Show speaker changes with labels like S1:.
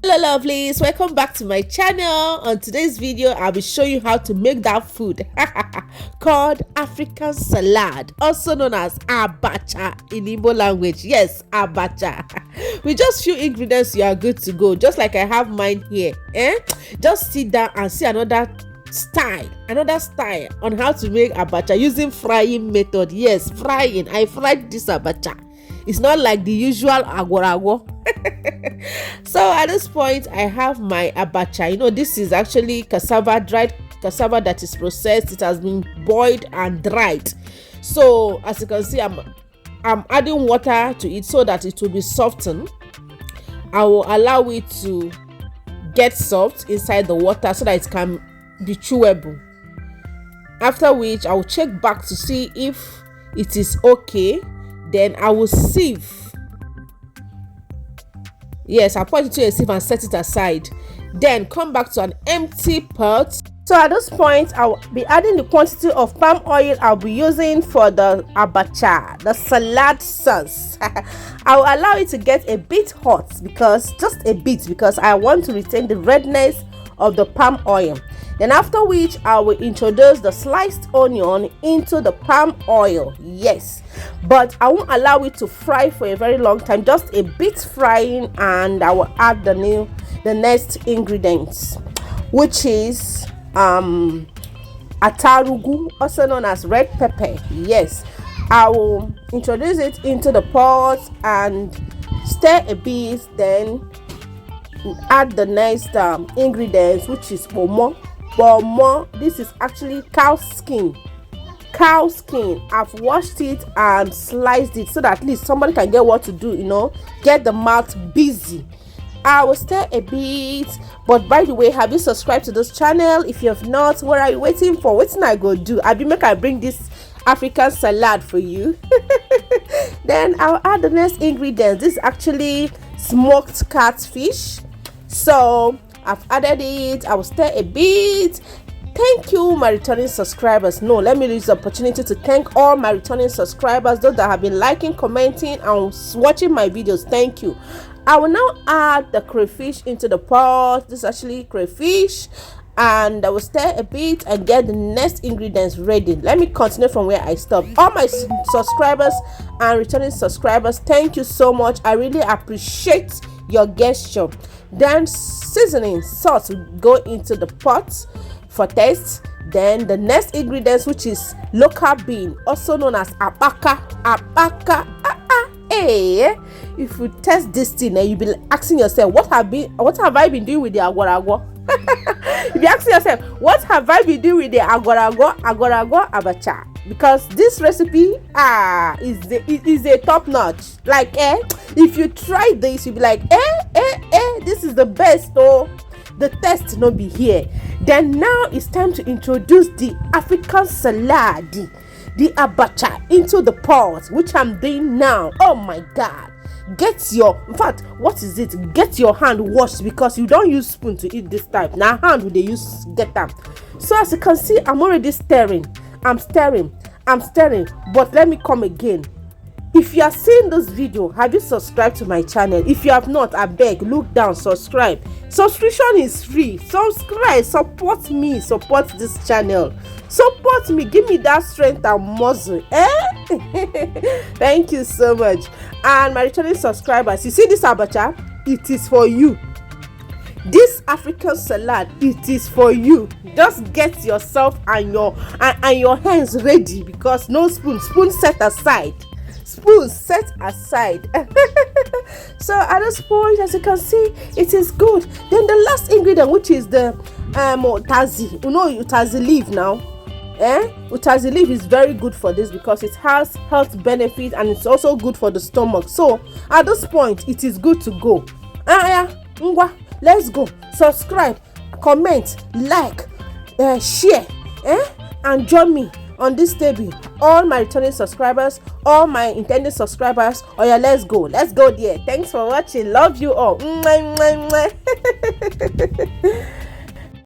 S1: Hello lovelies, welcome back to my channel. On today's video I'll be showing you how to make that food called African salad, also known as Abacha in Igbo language. Yes, Abacha. With just few ingredients you are good to go, just like I have mine here. Just sit down and see another style on how to make Abacha using frying method. Yes, frying. I fried this Abacha. It's not like the usual agwarago. So at this point I have my Abacha. This is actually cassava, dried cassava that is processed. It has been boiled and dried. So as you can see, I'm adding water to it so that it will be softened. I will allow it to get soft inside the water so that it can be chewable. After which I will check back to see if it is okay. Then I will sieve. Yes, I'll put it to a sieve and set it aside. Then come back to an empty pot. So at this point, I'll be adding the quantity of palm oil I'll be using for the Abacha, the salad sauce. I'll allow it to get a bit hot, just a bit, because I want to retain the redness of the palm oil. Then after which I will introduce the sliced onion into the palm oil. Yes, but I won't allow it to fry for a very long time, just a bit frying, and I will add the next ingredients, which is atarugu, also known as red pepper. Yes, I will introduce it into the pot and stir a bit, then add the next ingredients, which is pomo. This is actually cow skin. I've washed it and sliced it so that at least somebody can get what to do, get the mouth busy. I will stir a bit. But by the way, have you subscribed to this channel? If you have not, what are you waiting for? What I go do? I bring this African salad for you. Then I'll add the next ingredients. This is actually smoked catfish. So I've added it. I will stir a bit. Thank you, my returning subscribers. No, let me use the opportunity to thank all my returning subscribers, those that have been liking, commenting, and watching my videos. Thank you. I will now add the crayfish into the pot. This is actually crayfish, and I will stir a bit and get the next ingredients ready. Let me continue from where I stopped. All my subscribers and returning subscribers, thank you so much. I really appreciate your gesture. Then seasoning salt will go into the pot for taste. Then the next ingredients, which is local bean, also known as Abacha. If you test this thing, you'll be asking yourself, what have I been doing with the agwarago? You'll be asking yourself, what have I been doing with the agwarago Abacha? Because this recipe is a top notch. Like if you try this, you'll be like, this is the best. The test no be here. Then now it's time to introduce the African salad, the Abacha, into the pot, which I'm doing now. Oh my God. Get your hand washed, because you don't use spoon to eat this type. Now hand will they use get them. So as you can see, I'm already stirring. I'm stirring. But let me come again. If you are seeing this video, have you subscribed to my channel? If you have not, I beg, look down, subscribe. Subscription is free. Subscribe, support me, support this channel. Support me, give me that strength and muscle. Thank you so much. And my returning subscribers, you see this Abacha? It is for you. This African salad, it is for you. Just get yourself and your hands ready, because no spoon set aside. So at this point, as you can see, it is good. Then the last ingredient, which is the utazi. Utazi leaf now. Utazi leaf is very good for this because it has health benefits and it's also good for the stomach. So at this point, it is good to go. Let's go. Subscribe, comment, like, share, and join me on this table. All my returning subscribers, all my intended subscribers. Oh yeah, let's go there. Thanks for watching. Love you all.